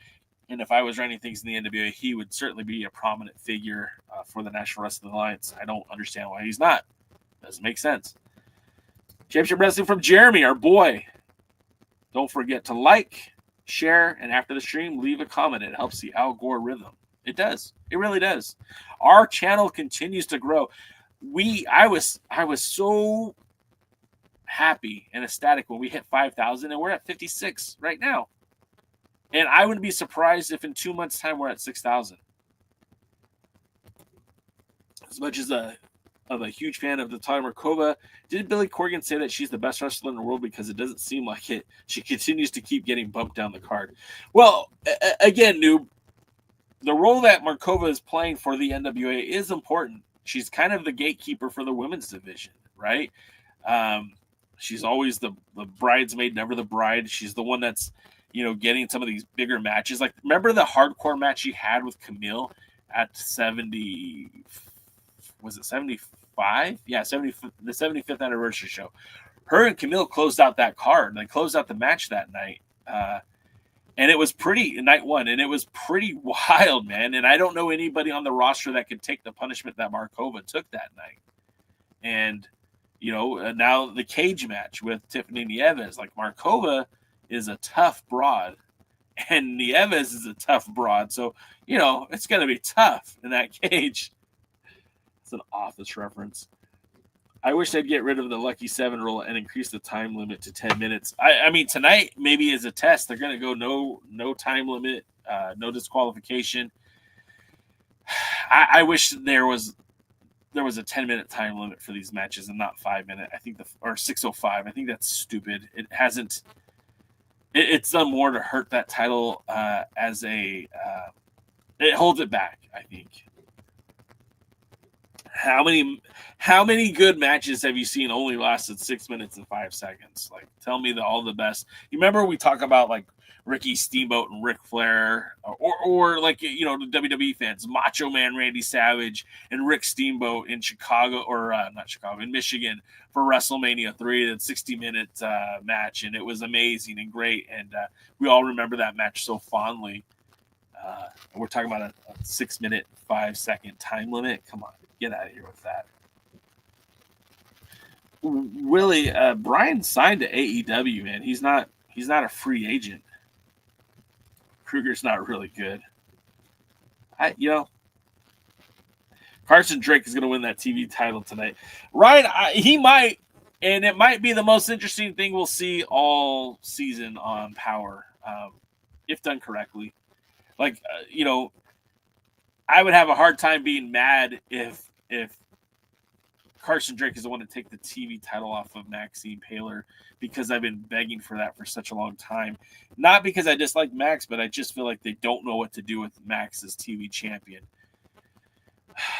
And if I was running things in the NWA, he would certainly be a prominent figure for the National Wrestling Alliance. I don't understand why he's not. Doesn't make sense. Championship Wrestling from Jeremy, our boy. Don't forget to like, share, and after the stream, leave a comment. It helps the algorithm. It does. It really does. Our channel continues to grow. I was so happy and ecstatic when we hit 5,000, and we're at 56 right now. And I wouldn't be surprised if in 2 months' time we're at 6,000. As much as a huge fan of Natalia Markova, did Billy Corgan say that she's the best wrestler in the world? Because it doesn't seem like it. She continues to keep getting bumped down the card. Well, again, Noob, the role that Markova is playing for the NWA is important. She's kind of the gatekeeper for the women's division, right? She's always the bridesmaid, never the bride. She's the one that's, getting some of these bigger matches. Like, remember the hardcore match she had with Camille at 70? Was it 75? Yeah, the 75th anniversary show. Her and Camille closed out that card. They closed out the match that night. And it was night one, and it was pretty wild, man. And I don't know anybody on the roster that could take the punishment that Markova took that night. And, now the cage match with Tiffany Nieves. Like, Markova is a tough broad, and Nieves is a tough broad. So, it's going to be tough in that cage. It's an Office reference. I wish they'd get rid of the Lucky 7 rule and increase the time limit to 10 minutes. I mean, tonight, maybe as a test, they're going to go no time limit, no disqualification. I wish there was a 10-minute time limit for these matches and not 5-minute. I think or 6:05. I think that's stupid. It hasn't. It's done more to hurt that title as a. It holds it back, I think. How many good matches have you seen only lasted 6 minutes and 5 seconds? Like, tell me all the best. You remember we talk about like Ricky Steamboat and Ric Flair, or like, the WWE fans, Macho Man Randy Savage and Rick Steamboat in Chicago, or not Chicago, in Michigan for WrestleMania 3, that 60-minute match, and it was amazing and great, and we all remember that match so fondly. We're talking about a 6 minute, 5 second time limit. Come on, get out of here with that. Willie, Bryan signed to AEW, man. He's not a free agent. Kruger's not really good. Carson Drake is going to win that TV title tonight. Ryan, he might. And it might be the most interesting thing we'll see all season on Power, if done correctly. Like, I would have a hard time being mad if Carson Drake is the one to take the TV title off of Max the Impaler, because I've been begging for that for such a long time. Not because I dislike Max, but I just feel like they don't know what to do with Max as TV champion.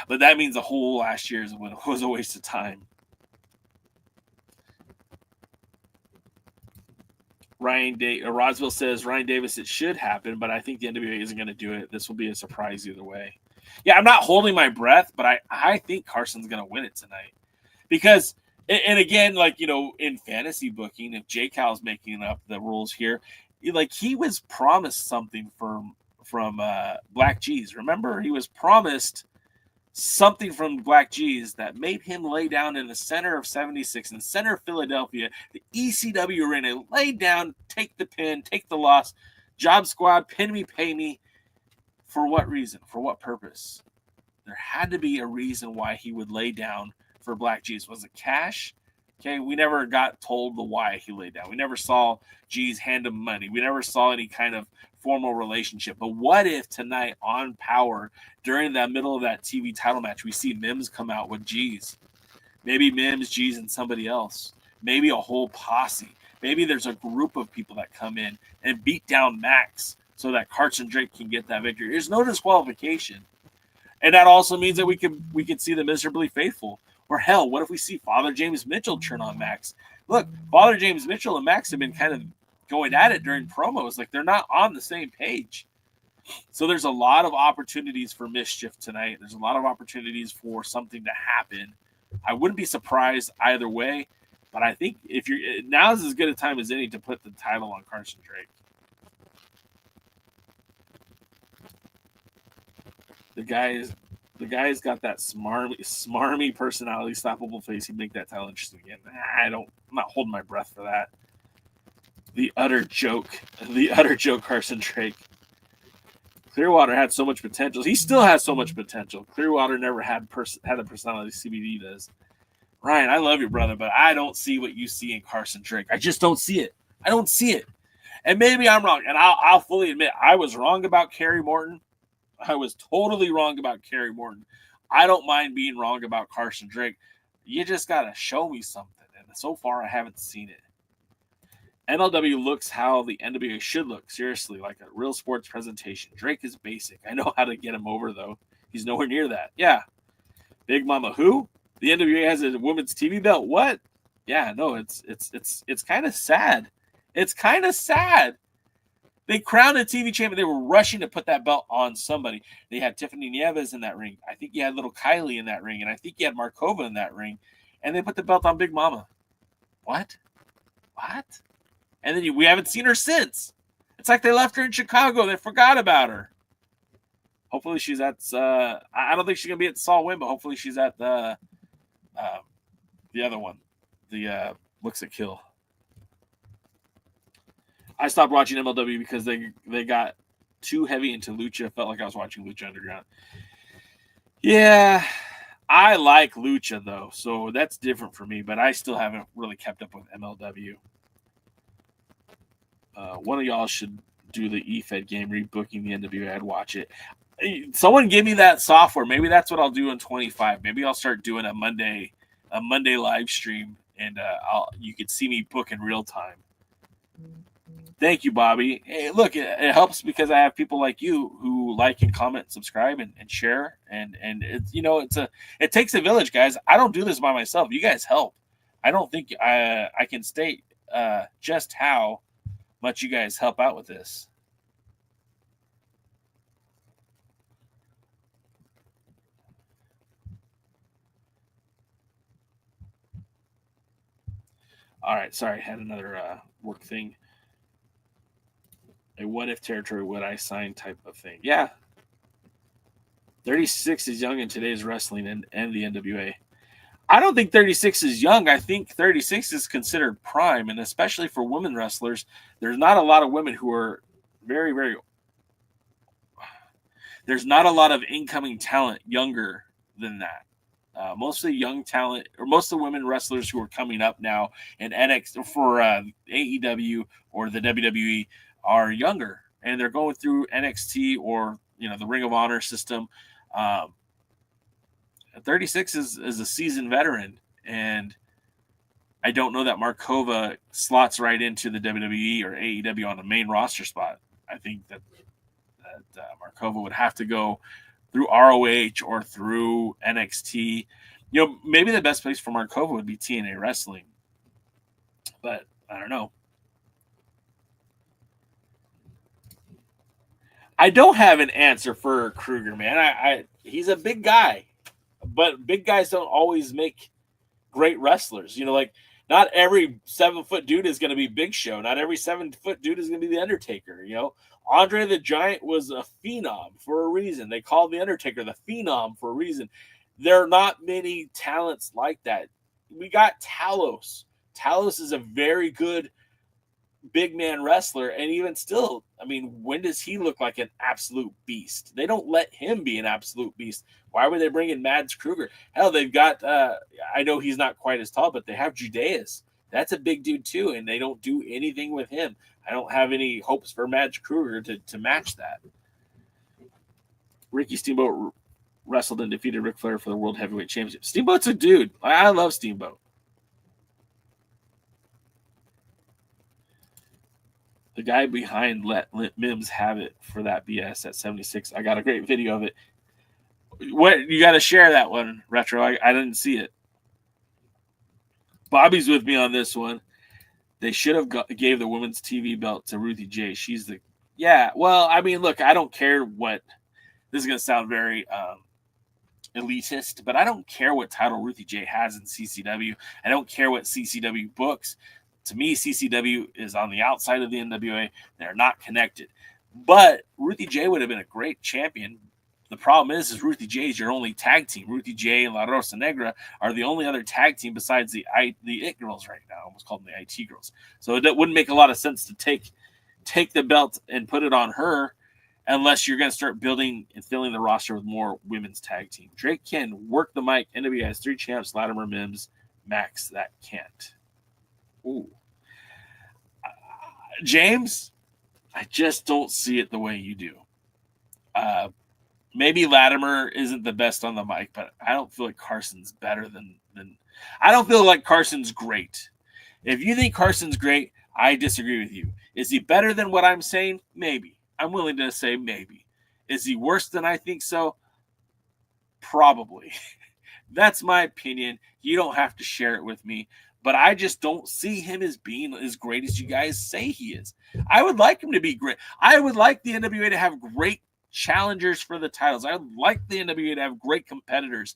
But that means the whole last year was a waste of time. Roswell says, Ryan Davis, it should happen, but I think the NWA isn't going to do it. This will be a surprise either way. Yeah, I'm not holding my breath, but I think Carson's going to win it tonight. Because, and again, in fantasy booking, if J. Cal's making up the rules here, he was promised something from Black G's. Remember, he was promised something from Black G's that made him lay down in the center of 76, in the center of Philadelphia, the ECW arena, lay down, take the pin, take the loss, job squad, pin me, pay me. For what reason? For what purpose? There had to be a reason why he would lay down for Black G's. Was it cash? Okay, we never got told the why he laid down. We never saw G's hand him money. We never saw any kind of formal relationship. But what if tonight on Power, during that middle of that TV title match, we see Mims come out with G's? Maybe Mims, G's, and somebody else. Maybe a whole posse. Maybe there's a group of people that come in and beat down Max so that Carson Drake can get that victory. There's no disqualification. And that also means that we could see the Miserably Faithful. Or hell, what if we see Father James Mitchell turn on Max? Look, Father James Mitchell and Max have been kind of going at it during promos. Like, they're not on the same page. So there's a lot of opportunities for mischief tonight. There's a lot of opportunities for something to happen. I wouldn't be surprised either way, but I think now's as good a time as any to put the title on Carson Drake. The guy's got that smarmy personality, stoppable face. He'd make that title interesting again. I'm not holding my breath for that. The utter joke, Carson Drake. Clearwater had so much potential. He still has so much potential. Clearwater never had the personality CBD does. Ryan, I love you, brother, but I don't see what you see in Carson Drake. I just don't see it. I don't see it. And maybe I'm wrong. And I'll fully admit I was wrong about Kerry Morton. I was totally wrong about Kerry Morton. I don't mind being wrong about Carson Drake. You just got to show me something. And so far, I haven't seen it. MLW looks how the NWA should look. Seriously, like a real sports presentation. Drake is basic. I know how to get him over, though. He's nowhere near that. Yeah. Big Mama who? The NWA has a women's TV belt. What? Yeah, no, it's kind of sad. It's kind of sad. They crowned a TV champion. They were rushing to put that belt on somebody. They had Tiffany Nieves in that ring. I think you had little Kylie in that ring. And I think you had Markova in that ring. And they put the belt on Big Mama. What? And then we haven't seen her since. It's like they left her in Chicago. They forgot about her. Hopefully she's at, I don't think she's going to be at Saw Win, but hopefully she's at the other one. The Looks at Kill. I stopped watching MLW because they got too heavy into Lucha. Felt like I was watching Lucha Underground. Yeah, I like Lucha, though, so that's different for me, but I still haven't really kept up with MLW. One of y'all should do the eFed game, rebooking the NWA. I'd watch it. Someone give me that software. Maybe that's what I'll do in 25. Maybe I'll start doing a Monday live stream, and you could see me book in real time. Thank you, Bobby. Hey, look, it helps because I have people like you who like and comment, subscribe, and share. And it's, it takes a village, guys. I don't do this by myself. You guys help. I don't think I can state just how much you guys help out with this. All right, sorry, I had another work thing. A what if territory would I sign type of thing. Yeah. 36 is young in today's wrestling and the NWA. I don't think 36 is young. I think 36 is considered prime, and especially for women wrestlers, there's not a lot of women who are very, very... There's not a lot of incoming talent younger than that. Most of the young talent, or most of the women wrestlers who are coming up now in NXT for AEW or the WWE are younger, and they're going through NXT or the Ring of Honor system. 36 is a seasoned veteran, and I don't know that Markova slots right into the WWE or AEW on the main roster spot. I think that Markova would have to go through ROH or through NXT. Maybe the best place for Markova would be TNA Wrestling, but I don't know. I don't have an answer for Kruger, man. He's a big guy, but big guys don't always make great wrestlers. Like not every 7-foot dude is going to be Big Show. Not every 7-foot dude is going to be the Undertaker. Andre the Giant was a phenom for a reason. They called the Undertaker the phenom for a reason. There are not many talents like that. We got Talos. Talos is a very good big man wrestler, and even still, when does he look like an absolute beast? They don't let him be an absolute beast. Why would they bring in Mads Kruger? Hell, they've got I know he's not quite as tall, but they have Judeus. That's a big dude too, and they don't do anything with him. I don't have any hopes for Mads Kruger to match that. Ricky Steamboat wrestled and defeated Ric Flair for the World Heavyweight Championship. Steamboat's a dude. I love Steamboat. The guy behind let Mims have it for that BS at 76. I got a great video of it. What you got to share that one, Retro? I didn't see it. Bobby's with me on this one. They should have gave the women's TV belt to Ruthie J. She's the Well, look, I don't care what. This is going to sound very elitist, but I don't care what title Ruthie J has in CCW. I don't care what CCW books. To me, CCW is on the outside of the NWA. They're not connected. But Ruthie J would have been a great champion. The problem is Ruthie J is your only tag team. Ruthie J and La Rosa Negra are the only other tag team besides the It Girls right now. I almost called them the IT Girls. So it wouldn't make a lot of sense to take the belt and put it on her unless you're going to start building and filling the roster with more women's tag team. Drake can work the mic. NWA has 3 champs, Latimer, Mims, Max, that can't. Ooh. James, I just don't see it the way you do. Maybe Latimer isn't the best on the mic, but I don't feel like Carson's better than I don't feel like Carson's great. If you think Carson's great, I disagree with you. Is he better than what I'm saying? Maybe. I'm willing to say maybe. Is he worse than I think so? Probably. That's my opinion. You don't have to share it with me. But I just don't see him as being as great as you guys say he is. I would like him to be great. I would like the NWA to have great challengers for the titles. I would like the NWA to have great competitors.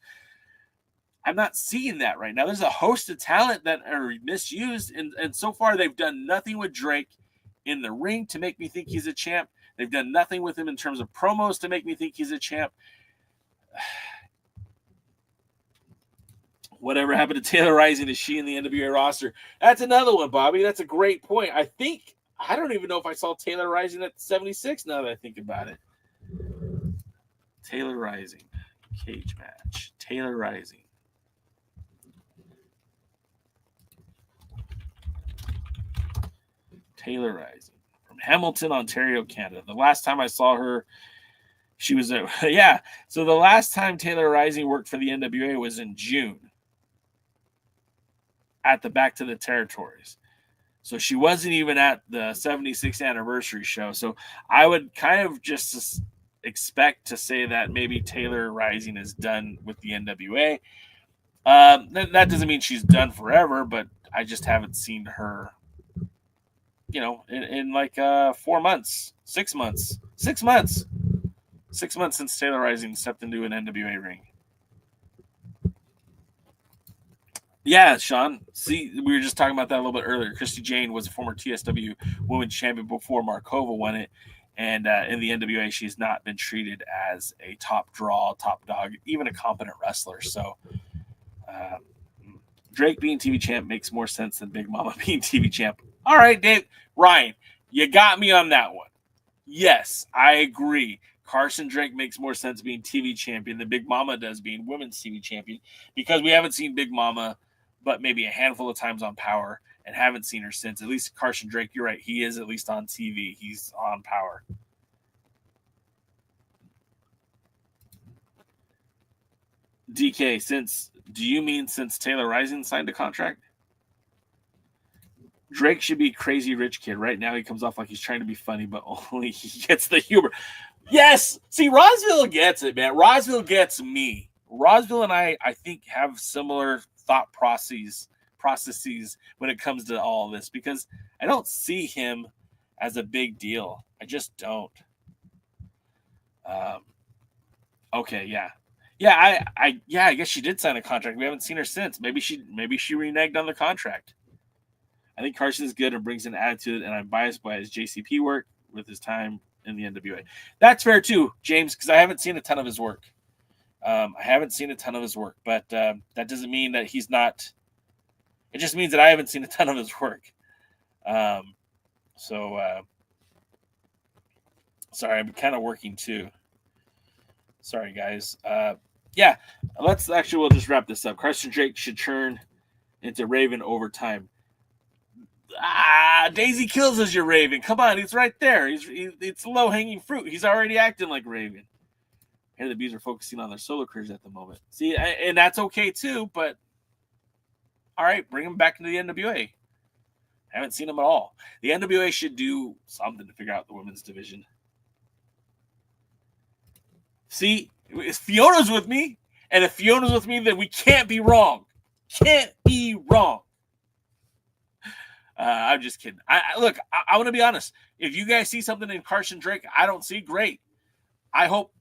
I'm not seeing that right now. There's a host of talent that are misused, and so far they've done nothing with Drake in the ring to make me think he's a champ. They've done nothing with him in terms of promos to make me think he's a champ. Whatever happened to Taylor Rising? Is she in the NWA roster? That's another one, Bobby. That's a great point. I don't even know if I saw Taylor Rising at 76 now that I think about it. Taylor Rising. Cage match. Taylor Rising. Taylor Rising. From Hamilton, Ontario, Canada. The last time I saw her, she was a... Yeah. So the last time Taylor Rising worked for the NWA was in June. At the Back to the Territories. So she wasn't even at the 76th anniversary show. So I would kind of just expect to say that maybe Taylor Rising is done with the NWA. That doesn't mean she's done forever, but I just haven't seen her, in like 4 months, 6 months, 6 months. 6 months since Taylor Rising stepped into an NWA ring. Yeah, Sean. See, we were just talking about that a little bit earlier. Christy Jane was a former TSW Women's Champion before Markova won it. And in the NWA, she's not been treated as a top draw, top dog, even a competent wrestler. So Drake being TV champ makes more sense than Big Mama being TV champ. All right, Dave. Ryan, you got me on that one. Yes, I agree. Carson Drake makes more sense being TV champion than Big Mama does being women's TV champion, because we haven't seen Big Mama but maybe a handful of times on Power and haven't seen her since. At least Carson Drake, you're right, he is at least on TV. He's on Power. DK, do you mean since Taylor Rising signed a contract? Drake should be crazy rich kid. Right now he comes off like he's trying to be funny, but only he gets the humor. Yes! See, Rosville gets it, man. Rosville gets me. Rosville and I think, have similar thought processes when it comes to all this, because I don't see him as a big deal. I just don't. Okay, yeah. Yeah, I guess she did sign a contract. We haven't seen her since. Maybe she reneged on the contract. I think Carson is good and brings an attitude, and I'm biased by his JCP work with his time in the NWA. That's fair too, James, because I haven't seen a ton of his work. But that doesn't mean that he's not. It just means that I haven't seen a ton of his work. Sorry, I'm kind of working too. Sorry, guys. Yeah, we'll just wrap this up. Carson Drake should turn into Raven over time. Daisy Kills is your Raven. Come on, he's right there. It's low-hanging fruit. He's already acting like Raven. And the Bees are focusing on their solo careers at the moment. See, and that's okay too, but all right, bring him back into the NWA. I haven't seen him at all. The NWA should do something to figure out the women's division. See, if Fiona's with me, and if Fiona's with me, then we can't be wrong. Can't be wrong. I'm just kidding. I want to be honest. If you guys see something in Carson Drake I don't see, great. I hope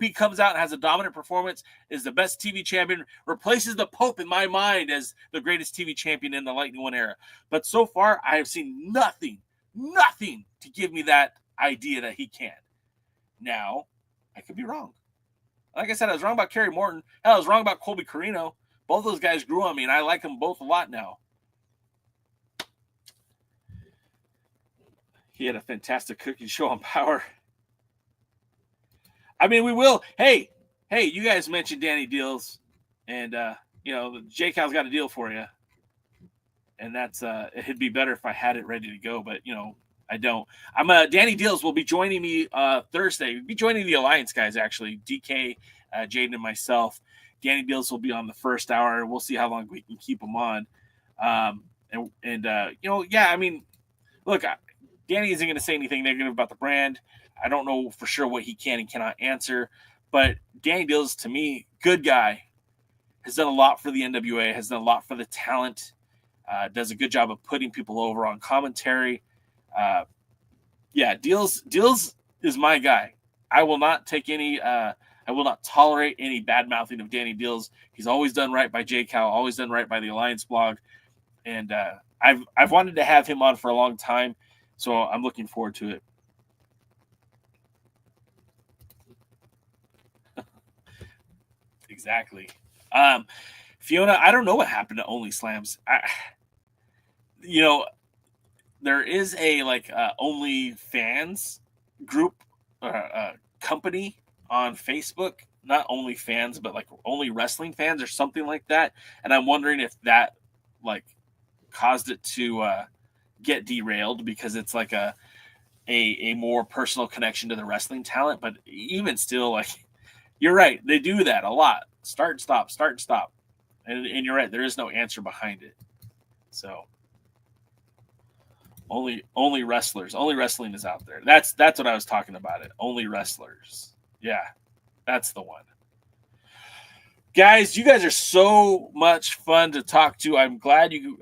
he comes out and has a dominant performance, is the best TV champion, replaces the Pope in my mind as the greatest TV champion in the Lightning One era. But so far, I have seen nothing to give me that idea that he can. Now, I could be wrong. Like I said, I was wrong about Kerry Morton. Hell, I was wrong about Colby Corino. Both those guys grew on me, and I like them both a lot now. He had a fantastic cooking show on Power. I mean, we will. Hey, you guys mentioned Danny Deals, and J Cal's got a deal for you, and that's it'd be better if I had it ready to go, but I don't. Danny Deals will be joining me Thursday. We'll be joining the Alliance guys actually. DK, Jaden, and myself. Danny Deals will be on the first hour. We'll see how long we can keep him on. Look, Danny isn't going to say anything negative about the brand. I don't know for sure what he can and cannot answer, but Danny Deals, to me, good guy, has done a lot for the NWA, has done a lot for the talent, does a good job of putting people over on commentary. Deals is my guy. I will not take any. I will not tolerate any bad mouthing of Danny Deals. He's always done right by JCal, always done right by the Alliance blog, and I've wanted to have him on for a long time, so I'm looking forward to it. Exactly. Fiona, I don't know what happened to Only Slams. There is a Only Fans group company on Facebook, not Only Fans, but Only Wrestling Fans or something like that. And I'm wondering if that caused it to get derailed because it's a more personal connection to the wrestling talent. But even still, you're right, they do that a lot. Start and stop. And you're right, there is no answer behind it. So only wrestlers. Only wrestling is out there. That's what I was talking about. It. Only wrestlers. Yeah, that's the one. Guys, you guys are so much fun to talk to. I'm glad you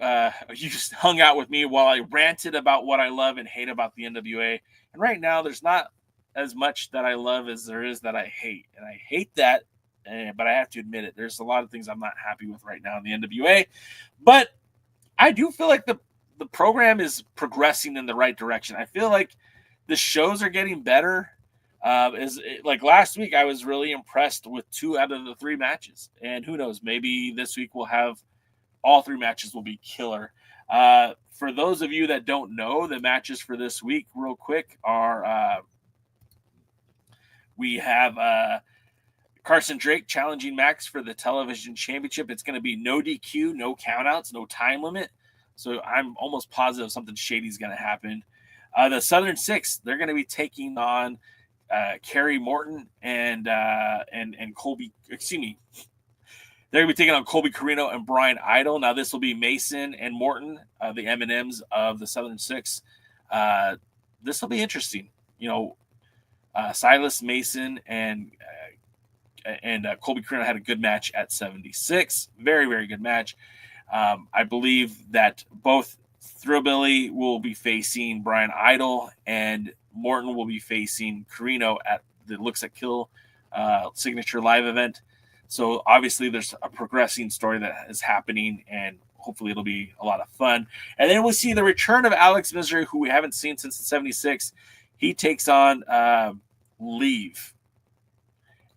just hung out with me while I ranted about what I love and hate about the NWA. And right now, there's not as much that I love as there is that I hate. And I hate that, but I have to admit it. There's a lot of things I'm not happy with right now in the NWA. But I do feel like the program is progressing in the right direction. I feel like the shows are getting better. Last week, I was really impressed with 2 out of the 3 matches. And who knows, maybe this week we'll have all 3 matches will be killer. For those of you that don't know, the matches for this week, real quick, are We have Carson Drake challenging Max for the television championship. It's going to be no DQ, no countouts, no time limit. So I'm almost positive something shady is going to happen. The Southern Six, they're going to be taking on Kerry Morton and Colby. Excuse me. They're going to be taking on Colby, Corino, and Bryan Idol. Now this will be Mason and Morton, the M&Ms of the Southern Six. This will be interesting. You know, Silas Mason and Colby Corino had a good match at 76. Very, very good match. I believe that both Thrillbilly will be facing Bryan Idol and Morton will be facing Corino at the Looks at Kill signature live event. So obviously there's a progressing story that is happening, and hopefully it'll be a lot of fun. And then we'll see the return of Alex Misery, who we haven't seen since the 76. He takes on Leave.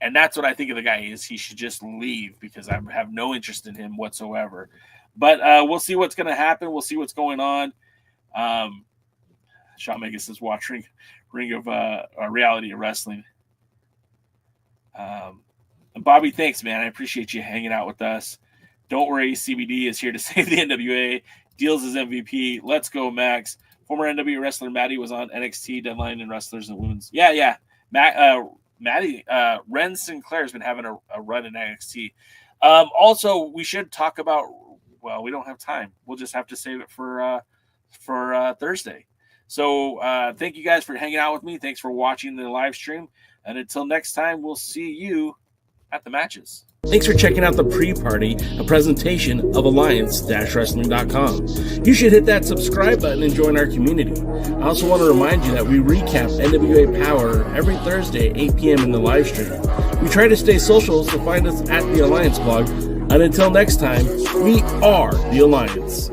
And that's what I think of the guy is. He should just leave because I have no interest in him whatsoever. But we'll see what's going to happen. We'll see what's going on. Sean Megas says, watch Ring of Reality of Wrestling. And Bobby, thanks, man. I appreciate you hanging out with us. Don't worry, CBD is here to save the NWA. Deals as MVP. Let's go, Max. Former NWA wrestler Maddie was on NXT Deadline and Wrestlers and Women's. Yeah. Maddie, Ren Sinclair has been having a run in NXT. Also, we should talk about, well, we don't have time. We'll just have to save it for Thursday. So thank you guys for hanging out with me. Thanks for watching the live stream. And until next time, we'll see you at the matches. Thanks for checking out the pre-party, a presentation of Alliance-Wrestling.com. You should hit that subscribe button and join our community. I also want to remind you that we recap NWA POWERRR every Thursday at 8 p.m. in the live stream. We try to stay social, so find us at the Alliance blog. And until next time, we are the Alliance.